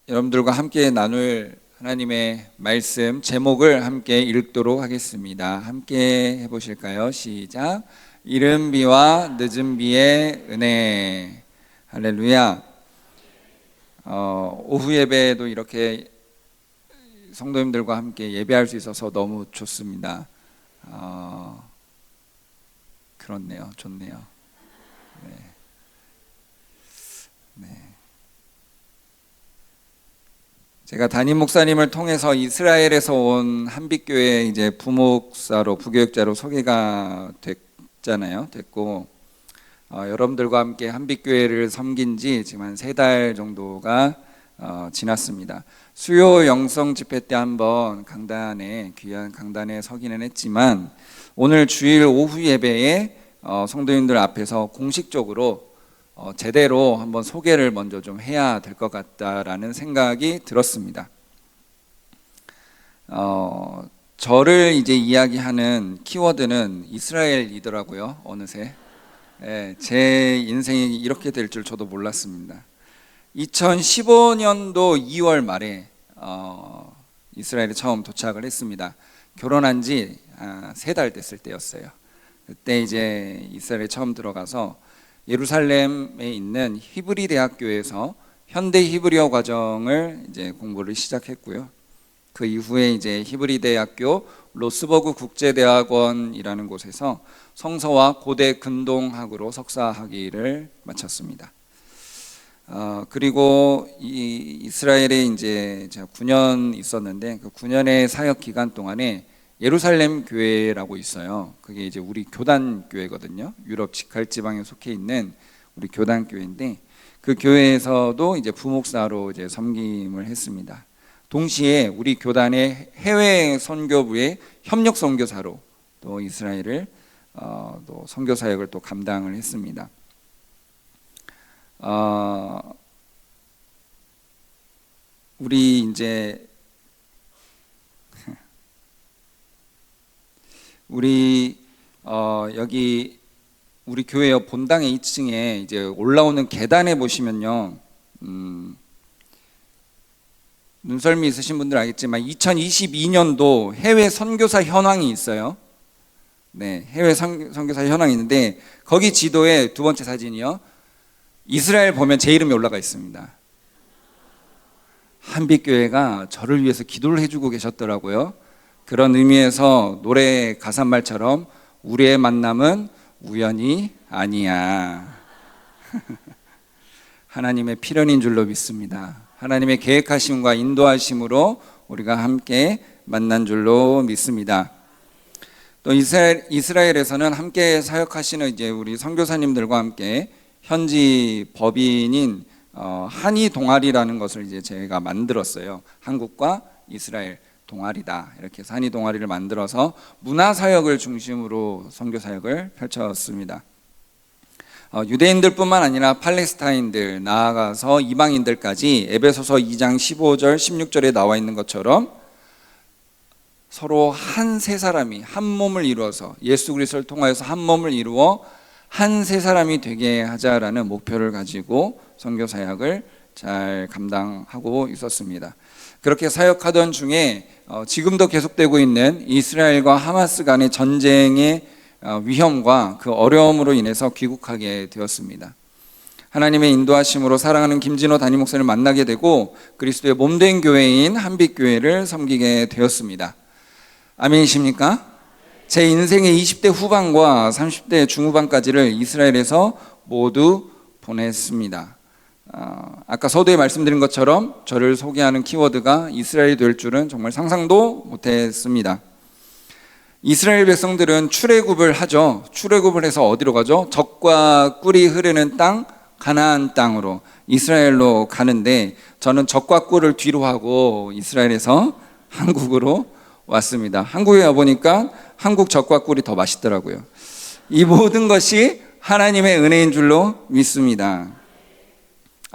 여러분들과 함께 나눌 하나님의 말씀 제목을 함께 읽도록 하겠습니다. 함께 해보실까요? 시작. 이른 비와 늦은 비의 은혜. 할렐루야. 오후 예배도 이렇게 성도님들과 함께 예배할 수 있어서 너무 좋습니다. 그렇네요. 좋네요. 네. 제가 담임 목사님을 통해서 이스라엘에서 온 한빛교회 이제 부목사로 부교육자로 소개가 됐고 여러분들과 함께 한빛교회를 섬긴 지 지금 한 3달 정도가 지났습니다. 수요 영성 집회 때 한번 귀한 강단에 서기는 했지만 오늘 주일 오후 예배에 성도님들 앞에서 공식적으로 제대로 한번 소개를 먼저 좀 해야 될 것 같다라는 생각이 들었습니다. 저를 이제 이야기하는 키워드는 이스라엘이더라고요. 어느새 제 인생이 이렇게 될 줄 저도 몰랐습니다. 2015년도 2월 말에 이스라엘에 처음 도착을 했습니다. 결혼한 지 3달 됐을 때였어요. 그때 이제 이스라엘에 처음 들어가서 예루살렘에 있는 히브리 대학교에서 현대 히브리어 과정을 이제 공부를 시작했고요. 그 이후에 이제 히브리 대학교 로스버그 국제대학원이라는 곳에서 성서와 고대 근동학으로 석사 학위를 마쳤습니다. 그리고 이스라엘에 이제 제가 9년 있었는데 그 9년의 사역 기간 동안에 예루살렘 교회라고 있어요. 그게 이제 우리 교단 교회거든요. 유럽 직할 지방에 속해 있는 우리 교단 교회인데 그 교회에서도 이제 부목사로 이제 섬김을 했습니다. 동시에 우리 교단의 해외 선교부의 협력 선교사로 또 이스라엘을 또 선교 사역을 또 감당을 했습니다. 우리 이제 여기 우리 교회 본당의 2층에 이제 올라오는 계단에 보시면요, 눈썰미 있으신 분들 알겠지만 2022년도 해외 선교사 현황이 있어요. 네, 해외 선교사 현황이 있는데 거기 지도에 두 번째 사진이요, 이스라엘 보면 제 이름이 올라가 있습니다. 한빛교회가 저를 위해서 기도를 해주고 계셨더라고요. 그런 의미에서 노래 가사말처럼 우리의 만남은 우연이 아니야. 하나님의 필연인 줄로 믿습니다. 하나님의 계획하심과 인도하심으로 우리가 함께 만난 줄로 믿습니다. 또 이스라엘에서는 함께 사역하시는 이제 우리 선교사님들과 함께 현지 법인인 한이 동아리라는 것을 이제 제가 만들었어요. 한국과 이스라엘 동아리다, 이렇게 해서 한이 동아리를 만들어서 문화사역을 중심으로 선교사역을 펼쳤습니다. 유대인들뿐만 아니라 팔레스타인들, 나아가서 이방인들까지 에베소서 2장 15절 16절에 나와 있는 것처럼 서로 한 세 사람이 한 몸을 이루어서 예수 그리스도를 통하여서 한 몸을 이루어 한 세 사람이 되게 하자라는 목표를 가지고 선교사역을 잘 감당하고 있었습니다. 그렇게 사역하던 중에 지금도 계속되고 있는 이스라엘과 하마스 간의 전쟁의 위험과 그 어려움으로 인해서 귀국하게 되었습니다. 하나님의 인도하심으로 사랑하는 김진호 담임 목사를 만나게 되고 그리스도의 몸된 교회인 한빛교회를 섬기게 되었습니다. 아멘이십니까? 제 인생의 20대 후반과 30대 중후반까지를 이스라엘에서 모두 보냈습니다. 아까 서두에 말씀드린 것처럼 저를 소개하는 키워드가 이스라엘이 될 줄은 정말 상상도 못했습니다. 이스라엘 백성들은 출애굽을 하죠. 출애굽을 해서 어디로 가죠? 젖과 꿀이 흐르는 땅, 가나안 땅으로, 이스라엘로 가는데 저는 젖과 꿀을 뒤로 하고 이스라엘에서 한국으로 왔습니다. 한국에 와보니까 한국 젖과 꿀이 더 맛있더라고요. 이 모든 것이 하나님의 은혜인 줄로 믿습니다.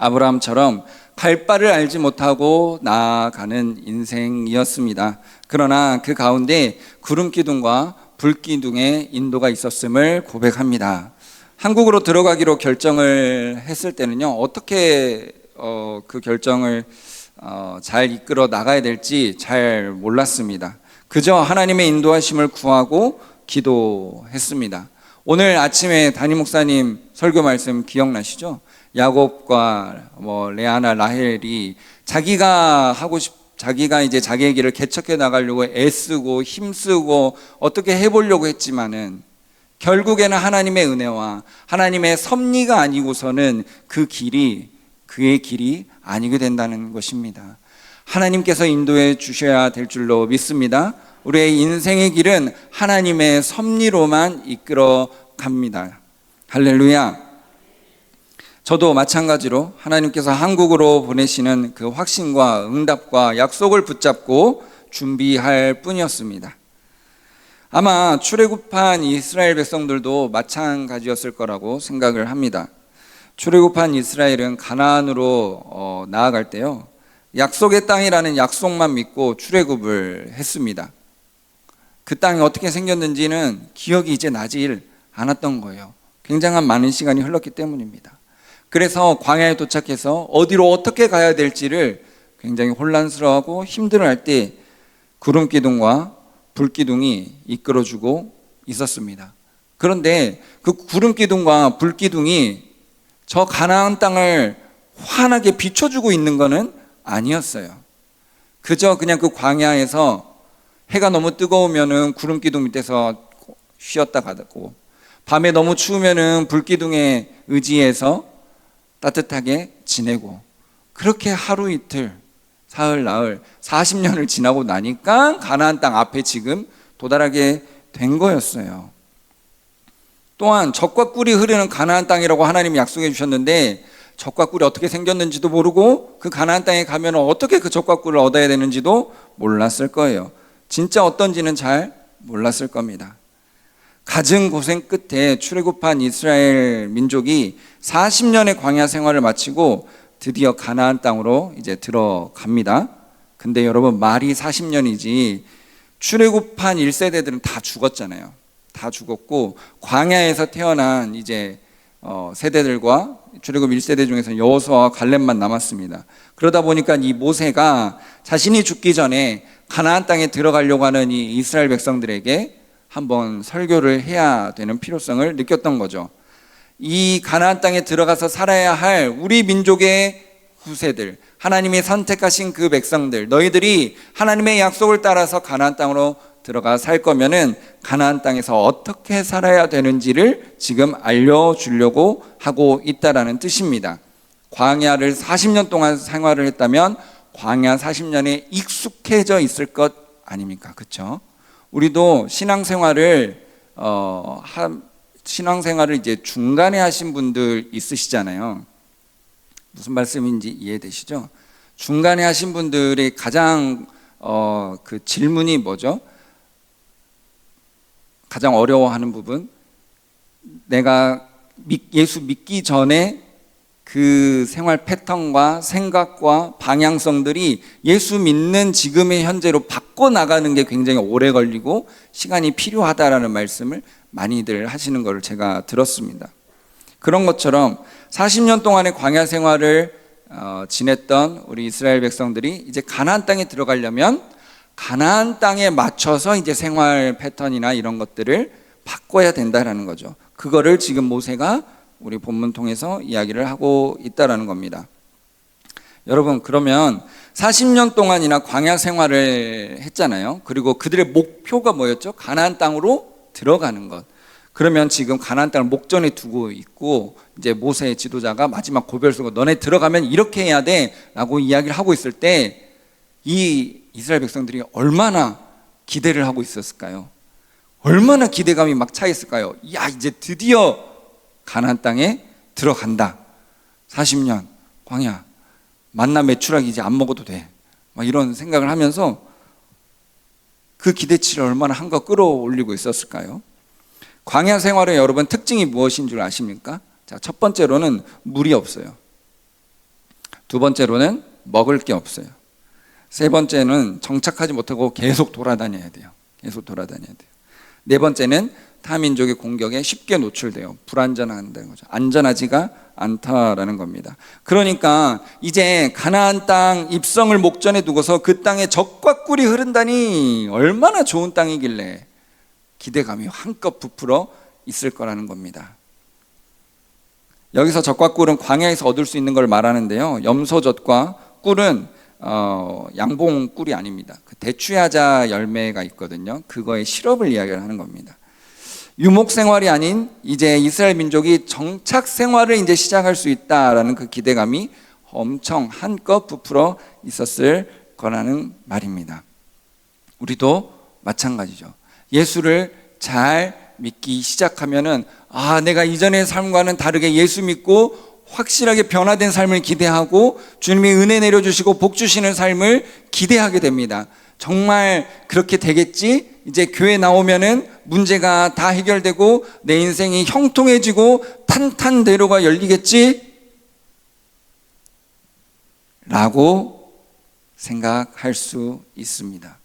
아브라함처럼 갈 바를 알지 못하고 나아가는 인생이었습니다. 그러나 그 가운데 구름기둥과 불기둥의 인도가 있었음을 고백합니다. 한국으로 들어가기로 결정을 했을 때는요, 어떻게 그 결정을 잘 이끌어 나가야 될지 잘 몰랐습니다. 그저 하나님의 인도하심을 구하고 기도했습니다. 오늘 아침에 담임 목사님 설교 말씀 기억나시죠? 야곱과 레아나 라헬이 자기가 이제 자기의 길을 개척해 나가려고 애쓰고 힘쓰고 어떻게 해보려고 했지만은 결국에는 하나님의 은혜와 하나님의 섭리가 아니고서는 그의 길이 아니게 된다는 것입니다. 하나님께서 인도해 주셔야 될 줄로 믿습니다. 우리의 인생의 길은 하나님의 섭리로만 이끌어 갑니다. 할렐루야. 저도 마찬가지로 하나님께서 한국으로 보내시는 그 확신과 응답과 약속을 붙잡고 준비할 뿐이었습니다. 아마 출애굽한 이스라엘 백성들도 마찬가지였을 거라고 생각을 합니다. 출애굽한 이스라엘은 가나안으로 나아갈 때요, 약속의 땅이라는 약속만 믿고 출애굽을 했습니다. 그 땅이 어떻게 생겼는지는 기억이 이제 나질 않았던 거예요. 굉장한 많은 시간이 흘렀기 때문입니다. 그래서 광야에 도착해서 어디로 어떻게 가야 될지를 굉장히 혼란스러워하고 힘들어할 때 구름기둥과 불기둥이 이끌어주고 있었습니다. 그런데 그 구름기둥과 불기둥이 저 가나안 땅을 환하게 비춰주고 있는 것은 아니었어요. 그저 그냥 그 광야에서 해가 너무 뜨거우면은 구름기둥 밑에서 쉬었다 가고, 밤에 너무 추우면은 불기둥에 의지해서 따뜻하게 지내고, 그렇게 하루 이틀, 사흘, 나흘, 40년을 지나고 나니까 가나안 땅 앞에 지금 도달하게 된 거였어요. 또한 젖과 꿀이 흐르는 가나안 땅이라고 하나님이 약속해 주셨는데, 젖과 꿀이 어떻게 생겼는지도 모르고 그 가나안 땅에 가면 어떻게 그 젖과 꿀을 얻어야 되는지도 몰랐을 거예요. 진짜 어떤지는 잘 몰랐을 겁니다. 갖은 고생 끝에 출애굽한 이스라엘 민족이 40년의 광야 생활을 마치고 드디어 가나안 땅으로 이제 들어갑니다. 근데 여러분, 말이 40년이지 출애굽한 1세대들은 다 죽었잖아요. 다 죽었고 광야에서 태어난 이제 세대들과 출애굽 1세대 중에서 여호수아와 갈렙만 남았습니다. 그러다 보니까 이 모세가 자신이 죽기 전에 가나안 땅에 들어가려고 하는 이 이스라엘 백성들에게 한번 설교를 해야 되는 필요성을 느꼈던 거죠. 이 가나안 땅에 들어가서 살아야 할 우리 민족의 후세들, 하나님이 선택하신 그 백성들, 너희들이 하나님의 약속을 따라서 가나안 땅으로 들어가 살 거면은 가나안 땅에서 어떻게 살아야 되는지를 지금 알려주려고 하고 있다라는 뜻입니다. 광야를 40년 동안 생활을 했다면 광야 40년에 익숙해져 있을 것 아닙니까? 그렇죠? 우리도 신앙생활을 이제 중간에 하신 분들 있으시잖아요. 무슨 말씀인지 이해되시죠? 중간에 하신 분들의 가장 그 질문이 뭐죠? 가장 어려워하는 부분, 내가 예수 믿기 전에 그 생활 패턴과 생각과 방향성들이 예수 믿는 지금의 현재로 바꿔나가는 게 굉장히 오래 걸리고 시간이 필요하다라는 말씀을 많이들 하시는 걸 제가 들었습니다. 그런 것처럼 40년 동안의 광야 생활을 지냈던 우리 이스라엘 백성들이 이제 가나안 땅에 들어가려면 가나안 땅에 맞춰서 이제 생활 패턴이나 이런 것들을 바꿔야 된다라는 거죠. 그거를 지금 모세가 우리 본문 통해서 이야기를 하고 있다라는 겁니다. 여러분, 그러면 40년 동안이나 광야 생활을 했잖아요. 그리고 그들의 목표가 뭐였죠? 가나안 땅으로 들어가는 것. 그러면 지금 가나안 땅을 목전에 두고 있고 이제 모세의 지도자가 마지막 고별 쓰고 너네 들어가면 이렇게 해야 돼 라고 이야기를 하고 있을 때 이 이스라엘 백성들이 얼마나 기대를 하고 있었을까요? 얼마나 기대감이 막 차 있을까요? 야, 이제 드디어 가나안 땅에 들어간다. 40년 광야, 만나 메추라기 이제 안 먹어도 돼. 막 이런 생각을 하면서 그 기대치를 얼마나 한껏 끌어올리고 있었을까요? 광야 생활의 여러분 특징이 무엇인 줄 아십니까? 자, 첫 번째로는 물이 없어요. 두 번째로는 먹을 게 없어요. 세 번째는 정착하지 못하고 계속 돌아다녀야 돼요. 계속 돌아다녀야 돼요. 네 번째는 타민족의 공격에 쉽게 노출돼요. 불안전하다는 거죠. 안전하지가 않다라는 겁니다. 그러니까 이제 가나안 땅 입성을 목전에 두고서 그 땅에 젖과 꿀이 흐른다니 얼마나 좋은 땅이길래 기대감이 한껏 부풀어 있을 거라는 겁니다. 여기서 젖과 꿀은 광야에서 얻을 수 있는 걸 말하는데요, 염소젖과 꿀은 양봉 꿀이 아닙니다. 그 대추야자 열매가 있거든요. 그거의 시럽을 이야기를 하는 겁니다. 유목 생활이 아닌 이제 이스라엘 민족이 정착 생활을 이제 시작할 수 있다라는 그 기대감이 엄청 한껏 부풀어 있었을 거라는 말입니다. 우리도 마찬가지죠. 예수를 잘 믿기 시작하면은 내가 이전의 삶과는 다르게 예수 믿고 확실하게 변화된 삶을 기대하고 주님이 은혜 내려주시고 복 주시는 삶을 기대하게 됩니다. 정말 그렇게 되겠지? 이제 교회 나오면은 문제가 다 해결되고 내 인생이 형통해지고 탄탄대로가 열리겠지? 라고 생각할 수 있습니다.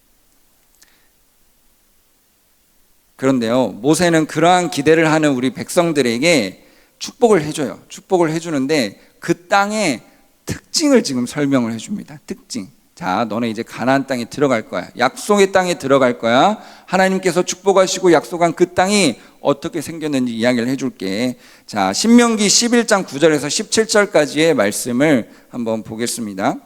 그런데요, 모세는 그러한 기대를 하는 우리 백성들에게 축복을 해줘요. 축복을 해주는데 그 땅의 특징을 지금 설명을 해줍니다. 특징. 자, 너네 이제 가나안 땅에 들어갈 거야. 약속의 땅에 들어갈 거야. 하나님께서 축복하시고 약속한 그 땅이 어떻게 생겼는지 이야기를 해줄게. 자, 신명기 11장 9절에서 17절까지의 말씀을 한번 보겠습니다.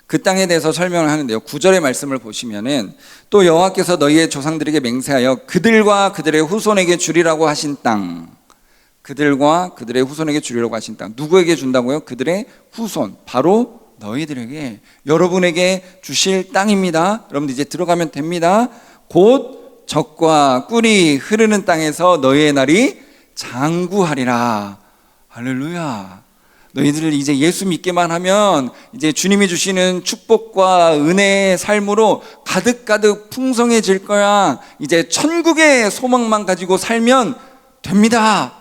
그 땅에 대해서 설명을 하는데요, 9절의 말씀을 보시면은 또 여호와께서 너희의 조상들에게 맹세하여 그들과 그들의 후손에게 주리라고 하신 땅, 그들과 그들의 후손에게 주리라고 하신 땅, 누구에게 준다고요? 그들의 후손, 바로 너희들에게, 여러분에게 주실 땅입니다. 여러분들 이제 들어가면 됩니다. 곧 젖과 꿀이 흐르는 땅에서 너희의 날이 장구하리라. 할렐루야. 너희들 이제 예수 믿기만 하면 이제 주님이 주시는 축복과 은혜의 삶으로 가득가득 풍성해질 거야. 이제 천국의 소망만 가지고 살면 됩니다.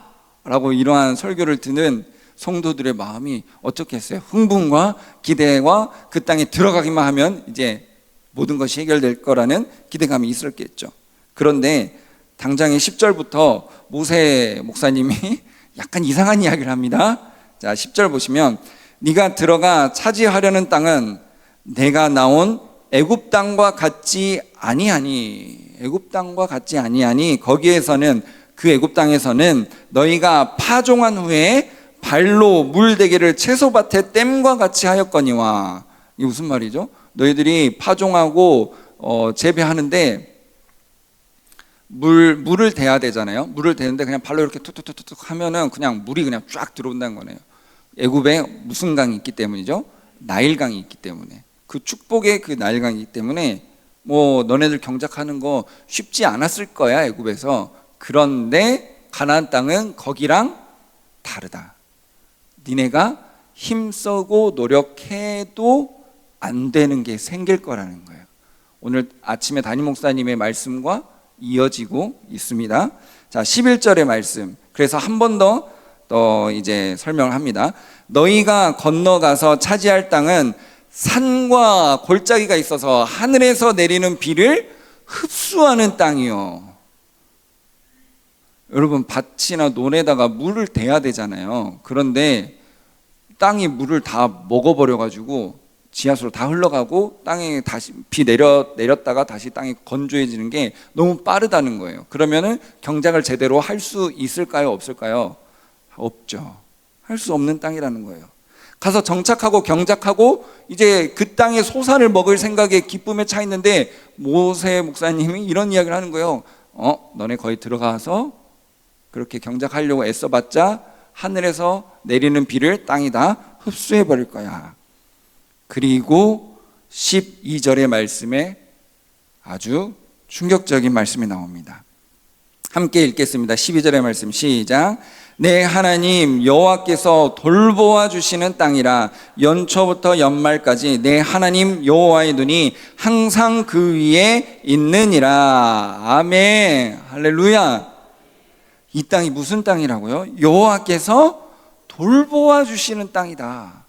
라고 이러한 설교를 듣는 성도들의 마음이 어떻겠어요? 흥분과 기대와 그 땅에 들어가기만 하면 이제 모든 것이 해결될 거라는 기대감이 있었겠죠. 그런데 당장의 10절부터 모세 목사님이 약간 이상한 이야기를 합니다. 자, 10절 보시면 네가 들어가 차지하려는 땅은 내가 나온 애굽 땅과 같지 아니하니, 애굽 땅과 같지 아니하니 거기에서는, 그 애굽 땅에서는 너희가 파종한 후에 발로 물대기를 채소밭에 댐과 같이 하였거니와. 이게 무슨 말이죠? 너희들이 파종하고 재배하는데 물을 대야 되잖아요. 물을 대는데 그냥 발로 이렇게 툭툭툭툭 하면은 그냥 물이 그냥 쫙 들어온다는 거네요. 애굽에 무슨 강이 있기 때문이죠? 나일강이 있기 때문에. 그 축복의 그 나일강이 있기 때문에 뭐 너네들 경작하는 거 쉽지 않았을 거야, 애굽에서. 그런데 가나안 땅은 거기랑 다르다. 니네가 힘쓰고 노력해도 안 되는 게 생길 거라는 거예요. 오늘 아침에 담임 목사님의 말씀과 이어지고 있습니다. 자, 11절의 말씀. 그래서 한 번 더 이제 설명을 합니다. 너희가 건너가서 차지할 땅은 산과 골짜기가 있어서 하늘에서 내리는 비를 흡수하는 땅이요. 여러분, 밭이나 논에다가 물을 대야 되잖아요. 그런데 땅이 물을 다 먹어버려가지고 지하수로 다 흘러가고 땅에 다시 비 내렸다가 다시 땅이 건조해지는 게 너무 빠르다는 거예요. 그러면은 경작을 제대로 할 수 있을까요? 없을까요? 없죠. 할 수 없는 땅이라는 거예요. 가서 정착하고 경작하고 이제 그 땅의 소산을 먹을 생각에 기쁨에 차 있는데 모세 목사님이 이런 이야기를 하는 거예요. 너네 거기 들어가서 그렇게 경작하려고 애써봤자 하늘에서 내리는 비를 땅이 다 흡수해 버릴 거야. 그리고 12절의 말씀에 아주 충격적인 말씀이 나옵니다. 함께 읽겠습니다. 12절의 말씀 시작. 내 하나님 여호와께서 돌보아 주시는 땅이라 연초부터 연말까지 내 하나님 여호와의 눈이 항상 그 위에 있느니라. 아멘. 할렐루야. 이 땅이 무슨 땅이라고요? 여호와께서 돌보아 주시는 땅이다.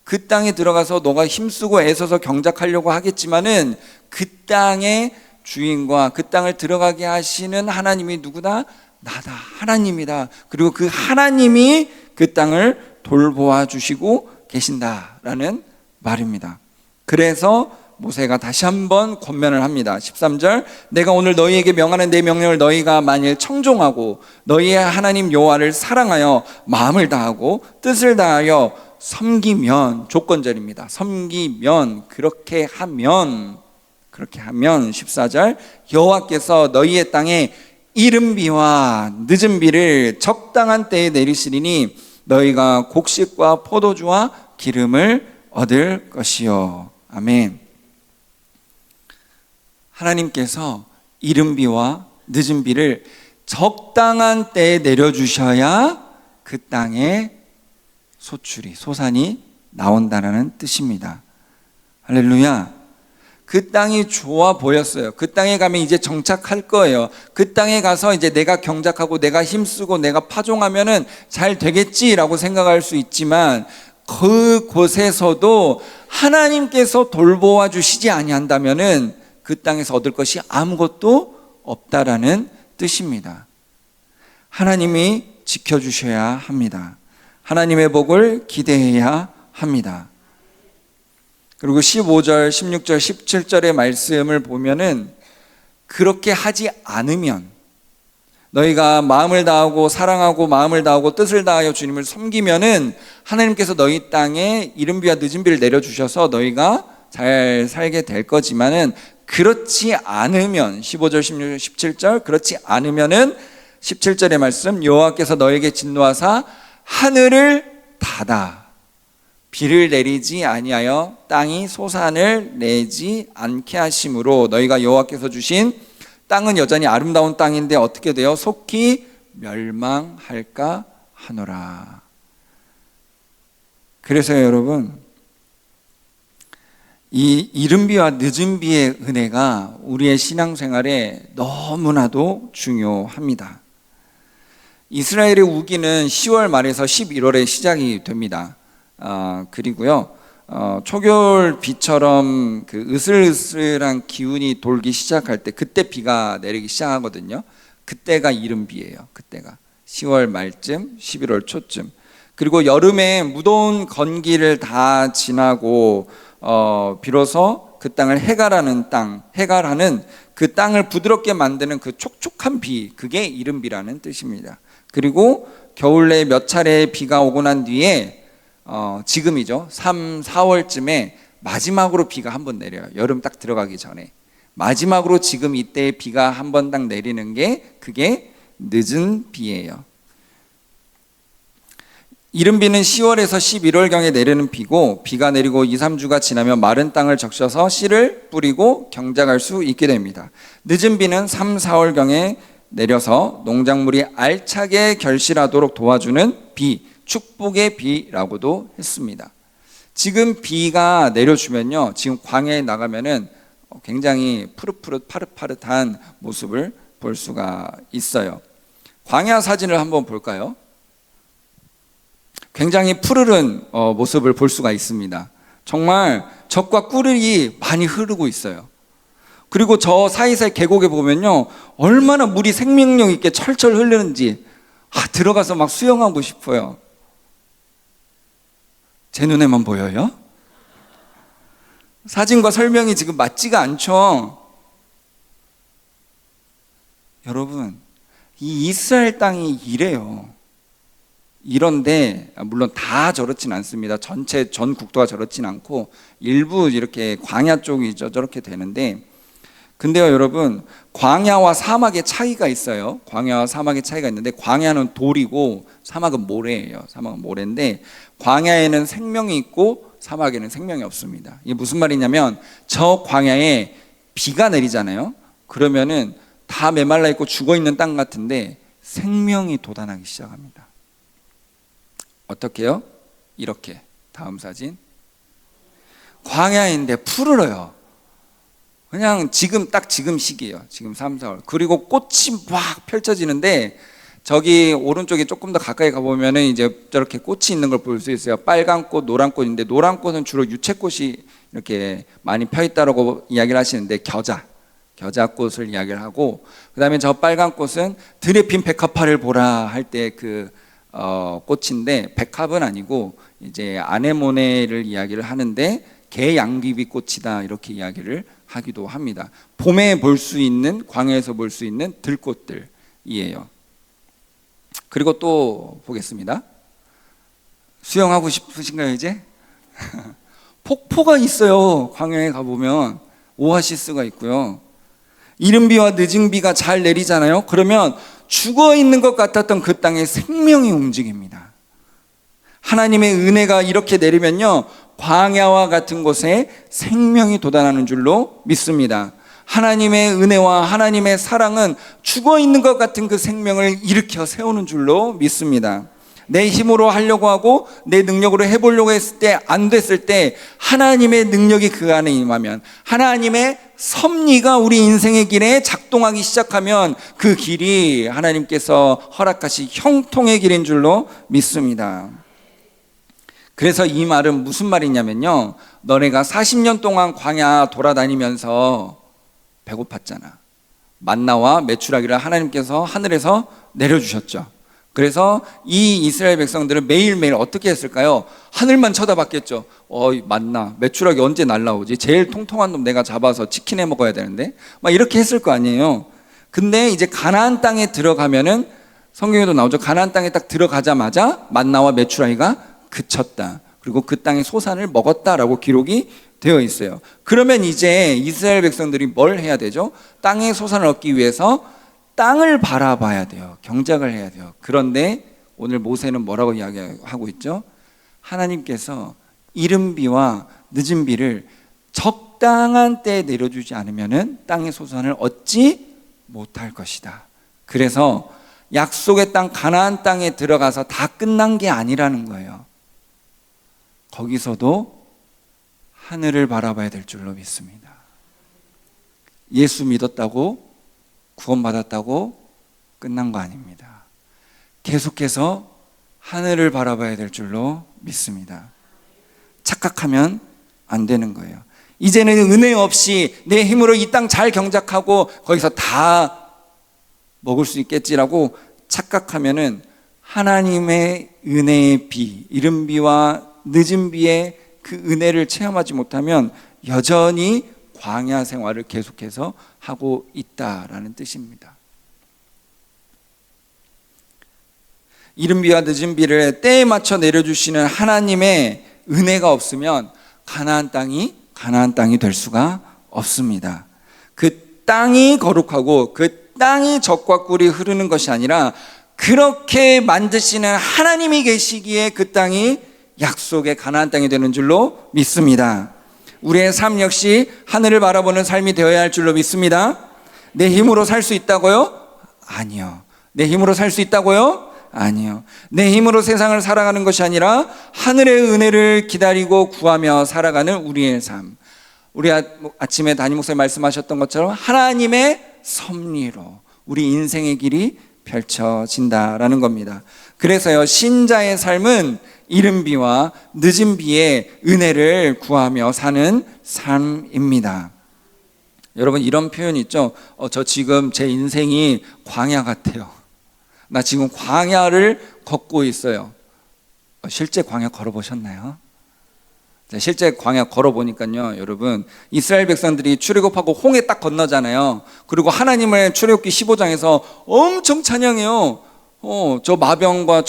그 땅에 들어가서 너가 힘쓰고 애써서 경작하려고 하겠지만은 그 땅에 주인과 그 땅을 들어가게 하시는 하나님이 누구다? 나다, 하나님이다. 그리고 그 하나님이 그 땅을 돌보아 주시고 계신다라는 말입니다. 그래서 모세가 다시 한번 권면을 합니다. 13절, 내가 오늘 너희에게 명하는 내 명령을 너희가 만일 청종하고 너희의 하나님 여호와를 사랑하여 마음을 다하고 뜻을 다하여 섬기면, 조건절입니다. 섬기면, 그렇게 하면 14절, 여호와께서 너희의 땅에 이른 비와 늦은 비를 적당한 때에 내리시리니 너희가 곡식과 포도주와 기름을 얻을 것이요. 아멘. 하나님께서 이른 비와 늦은 비를 적당한 때에 내려주셔야 그 땅에 소산이 나온다는 뜻입니다. 할렐루야. 그 땅이 좋아 보였어요. 그 땅에 가면 이제 정착할 거예요. 그 땅에 가서 이제 내가 경작하고 내가 힘쓰고 내가 파종하면은 잘 되겠지라고 생각할 수 있지만, 그곳에서도 하나님께서 돌보아 주시지 아니한다면은 그 땅에서 얻을 것이 아무것도 없다라는 뜻입니다. 하나님이 지켜주셔야 합니다. 하나님의 복을 기대해야 합니다. 그리고 15절, 16절, 17절의 말씀을 보면은 그렇게 하지 않으면, 너희가 마음을 다하고 사랑하고 마음을 다하고 뜻을 다하여 주님을 섬기면은 하나님께서 너희 땅에 이른 비와 늦은 비를 내려주셔서 너희가 잘 살게 될 거지만은, 그렇지 않으면, 15절, 16절, 17절, 그렇지 않으면은 17절의 말씀, 여호와께서 너에게 진노하사 하늘을 닫아 비를 내리지 아니하여 땅이 소산을 내지 않게 하심으로 너희가 여호와께서 주신 땅은 여전히 아름다운 땅인데 어떻게 돼요? 속히 멸망할까 하노라. 그래서 여러분, 이 이른 비와 늦은 비의 은혜가 우리의 신앙생활에 너무나도 중요합니다. 이스라엘의 우기는 10월 말에서 11월에 시작이 됩니다. 그리고요, 초겨울 비처럼 그 으슬으슬한 기운이 돌기 시작할 때, 그때 비가 내리기 시작하거든요. 그때가 이른 비예요. 그때가 10월 말쯤, 11월 초쯤. 그리고 여름에 무더운 건기를 다 지나고 비로소 그 땅을 해갈하는 그 땅을 부드럽게 만드는 그 촉촉한 비, 그게 이른 비라는 뜻입니다. 그리고 겨울 내에 몇 차례 비가 오고 난 뒤에 지금이죠, 3, 4월쯤에 마지막으로 비가 한 번 내려요. 여름 딱 들어가기 전에 마지막으로 지금 이때 비가 한 번 딱 내리는 게, 그게 늦은 비예요. 이른 비는 10월에서 11월경에 내리는 비고, 비가 내리고 2, 3주가 지나면 마른 땅을 적셔서 씨를 뿌리고 경작할 수 있게 됩니다. 늦은 비는 3, 4월경에 내려서 농작물이 알차게 결실하도록 도와주는 비, 축복의 비라고도 했습니다. 지금 비가 내려주면요, 지금 광야에 나가면은 굉장히 푸릇푸릇 파릇파릇한 모습을 볼 수가 있어요. 광야 사진을 한번 볼까요? 굉장히 푸르른 모습을 볼 수가 있습니다. 정말 젖과 꿀이 많이 흐르고 있어요. 그리고 저 사이사이 계곡에 보면요, 얼마나 물이 생명력 있게 철철 흐르는지 들어가서 막 수영하고 싶어요. 제 눈에만 보여요? 사진과 설명이 지금 맞지가 않죠? 여러분, 이 이스라엘 땅이 이래요. 이런데 물론 다 저렇진 않습니다. 전 국도가 저렇진 않고 일부 이렇게 광야 쪽이 저렇게 되는데, 근데요 여러분, 광야와 사막의 차이가 있어요. 광야와 사막의 차이가 있는데, 광야는 돌이고 사막은 모래예요. 사막은 모래인데, 광야에는 생명이 있고 사막에는 생명이 없습니다. 이게 무슨 말이냐면, 저 광야에 비가 내리잖아요. 그러면은 다 메말라 있고 죽어 있는 땅 같은데 생명이 돋아나기 시작합니다. 어떻게요? 이렇게. 다음 사진. 광야인데 푸르러요. 그냥 지금 시기예요. 지금 3, 4월. 그리고 꽃이 막 펼쳐지는데, 저기 오른쪽에 조금 더 가까이 가보면은 이제 저렇게 꽃이 있는 걸 볼 수 있어요. 빨간 꽃, 노란 꽃인데, 노란 꽃은 주로 유채꽃이 이렇게 많이 펴 있다라고 이야기를 하시는데, 겨자꽃을 이야기를 하고, 그 다음에 저 빨간 꽃은 들에 핀 백합화를 보라 할 때 그 꽃인데, 백합은 아니고 이제 아네모네를 이야기를 하는데 개양귀비 꽃이다 이렇게 이야기를 하기도 합니다. 봄에 볼 수 있는, 광야에서 볼 수 있는 들꽃들이에요. 그리고 또 보겠습니다. 수영하고 싶으신가요 이제? 폭포가 있어요. 광야에 가보면 오아시스가 있고요. 이른 비와 늦은 비가 잘 내리잖아요. 그러면 죽어 있는 것 같았던 그 땅에 생명이 움직입니다. 하나님의 은혜가 이렇게 내리면요, 광야와 같은 곳에 생명이 돋아나는 줄로 믿습니다. 하나님의 은혜와 하나님의 사랑은 죽어 있는 것 같은 그 생명을 일으켜 세우는 줄로 믿습니다. 내 힘으로 하려고 하고 내 능력으로 해보려고 했을 때 안 됐을 때 하나님의 능력이 그 안에 임하면, 하나님의 섭리가 우리 인생의 길에 작동하기 시작하면 그 길이 하나님께서 허락하신 형통의 길인 줄로 믿습니다. 그래서 이 말은 무슨 말이냐면요, 너네가 40년 동안 광야 돌아다니면서 배고팠잖아. 만나와 메추라기를 하나님께서 하늘에서 내려주셨죠. 그래서 이 이스라엘 백성들은 매일매일 어떻게 했을까요? 하늘만 쳐다봤겠죠. 만나, 메추라기 언제 날라오지? 제일 통통한 놈 내가 잡아서 치킨 해 먹어야 되는데, 막 이렇게 했을 거 아니에요. 근데 이제 가나안 땅에 들어가면은, 성경에도 나오죠. 가나안 땅에 딱 들어가자마자 만나와 메추라기가 그쳤다. 그리고 그 땅의 소산을 먹었다라고 기록이 되어 있어요. 그러면 이제 이스라엘 백성들이 뭘 해야 되죠? 땅의 소산을 얻기 위해서 땅을 바라봐야 돼요. 경작을 해야 돼요. 그런데 오늘 모세는 뭐라고 이야기하고 있죠? 하나님께서 이른 비와 늦은 비를 적당한 때에 내려주지 않으면 땅의 소산을 얻지 못할 것이다. 그래서 약속의 땅 가나안 땅에 들어가서 다 끝난 게 아니라는 거예요. 거기서도 하늘을 바라봐야 될 줄로 믿습니다. 예수 믿었다고 구원받았다고 끝난 거 아닙니다. 계속해서 하늘을 바라봐야 될 줄로 믿습니다. 착각하면 안 되는 거예요. 이제는 은혜 없이 내 힘으로 이 땅 잘 경작하고 거기서 다 먹을 수 있겠지라고 착각하면은 하나님의 은혜의 비, 이른 비와 늦은 비의 그 은혜를 체험하지 못하면 여전히 광야 생활을 계속해서 하고 있다라는 뜻입니다. 이른 비와 늦은 비를 때에 맞춰 내려주시는 하나님의 은혜가 없으면 가나안 땅이 될 수가 없습니다. 그 땅이 거룩하고 그 땅이 젖과 꿀이 흐르는 것이 아니라 그렇게 만드시는 하나님이 계시기에 그 땅이 약속의 가나안 땅이 되는 줄로 믿습니다. 우리의 삶 역시 하늘을 바라보는 삶이 되어야 할 줄로 믿습니다. 내 힘으로 살 수 있다고요? 아니요. 내 힘으로 살 수 있다고요? 아니요. 내 힘으로 세상을 살아가는 것이 아니라 하늘의 은혜를 기다리고 구하며 살아가는 우리의 삶. 우리 아침에 담임 목사님 말씀하셨던 것처럼 하나님의 섭리로 우리 인생의 길이 펼쳐진다라는 겁니다. 그래서요, 신자의 삶은 이른 비와 늦은 비의 은혜를 구하며 사는 삶입니다. 여러분, 이런 표현이 있죠. 저 지금 제 인생이 광야 같아요. 나 지금 광야를 걷고 있어요. 실제 광야 걸어보셨나요? 실제 광야 걸어보니까요, 여러분, 이스라엘 백성들이 출애굽하고 홍해 딱 건너잖아요. 그리고 하나님을 출애굽기 15장에서 엄청 찬양해요. 저 마병과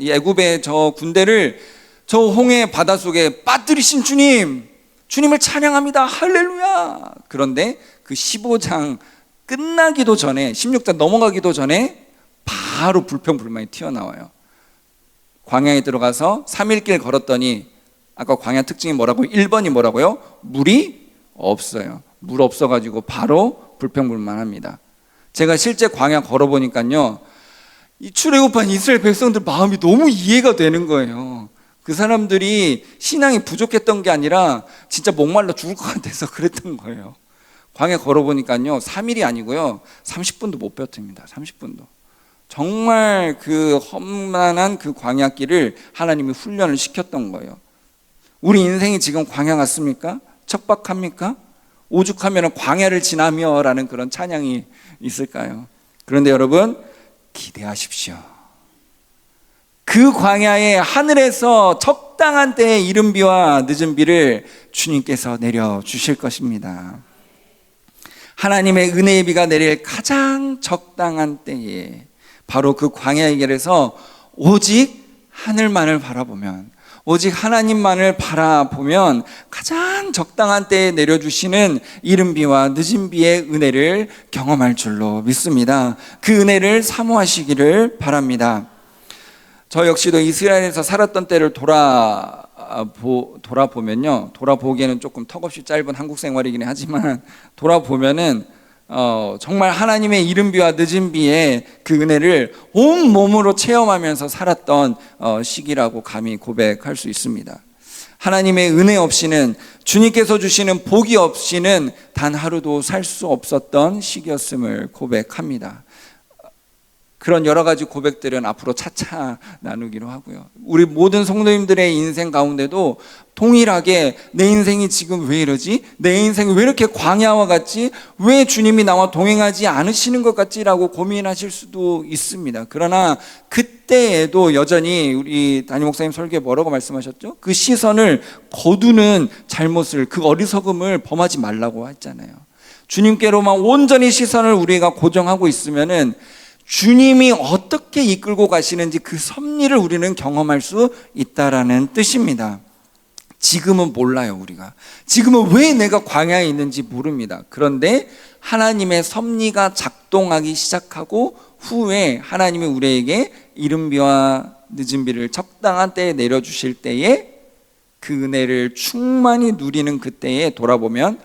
애굽의 저 군대를 저 홍해 바다 속에 빠뜨리신 주님을 찬양합니다. 할렐루야. 그런데 그 15장 끝나기도 전에, 16장 넘어가기도 전에 바로 불평불만이 튀어나와요. 광야에 들어가서 3일길 걸었더니, 아까 광야 특징이 뭐라고? 1번이 뭐라고요? 물이 없어요. 물 없어가지고 바로 불평불만합니다. 제가 실제 광야 걸어보니까요, 이 출애굽한 이스라엘 백성들 마음이 너무 이해가 되는 거예요. 그 사람들이 신앙이 부족했던 게 아니라 진짜 목말라 죽을 것 같아서 그랬던 거예요. 광야 걸어보니까요, 3일이 아니고요, 30분도 못 버팁니다. 30분도. 정말 그 험난한 그 광야길을 하나님이 훈련을 시켰던 거예요. 우리 인생이 지금 광야 같습니까? 척박합니까? 오죽하면 광야를 지나며라는 그런 찬양이 있을까요? 그런데 여러분, 기대하십시오. 그 광야에 하늘에서 적당한 때에 이른 비와 늦은 비를 주님께서 내려주실 것입니다. 하나님의 은혜의 비가 내릴 가장 적당한 때에, 바로 그 광야의 길에서 오직 하늘만을 바라보면, 오직 하나님만을 바라보면 가장 적당한 때에 내려주시는 이른 비와 늦은 비의 은혜를 경험할 줄로 믿습니다. 그 은혜를 사모하시기를 바랍니다. 저 역시도 이스라엘에서 살았던 때를 돌아보면요, 돌아보기에는 조금 턱없이 짧은 한국 생활이긴 하지만 돌아보면은 정말 하나님의 이른 비와 늦은 비의 그 은혜를 온 몸으로 체험하면서 살았던 시기라고 감히 고백할 수 있습니다. 하나님의 은혜 없이는, 주님께서 주시는 복이 없이는 단 하루도 살 수 없었던 시기였음을 고백합니다. 그런 여러 가지 고백들은 앞으로 차차 나누기로 하고요. 우리 모든 성도님들의 인생 가운데도 동일하게 내 인생이 지금 왜 이러지? 내 인생이 왜 이렇게 광야와 같지? 왜 주님이 나와 동행하지 않으시는 것 같지라고 고민하실 수도 있습니다. 그러나 그때에도 여전히 우리 담임 목사님 설교에 뭐라고 말씀하셨죠? 그 시선을 거두는 잘못을, 그 어리석음을 범하지 말라고 했잖아요. 주님께로만 온전히 시선을 우리가 고정하고 있으면은 주님이 어떻게 이끌고 가시는지 그 섭리를 우리는 경험할 수 있다라는 뜻입니다. 지금은 몰라요. 우리가 지금은 왜 내가 광야에 있는지 모릅니다. 그런데 하나님의 섭리가 작동하기 시작하고 후에 하나님이 우리에게 이른 비와 늦은 비를 적당한 때에 내려주실 때에 그 은혜를 충만히 누리는 그때에 돌아보면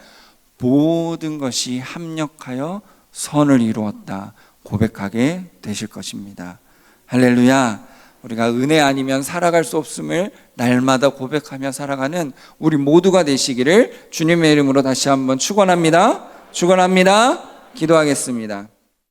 모든 것이 합력하여 선을 이루었다 고백하게 되실 것입니다. 할렐루야. 우리가 은혜 아니면 살아갈 수 없음을 날마다 고백하며 살아가는 우리 모두가 되시기를 주님의 이름으로 다시 한번 축원합니다. 기도하겠습니다.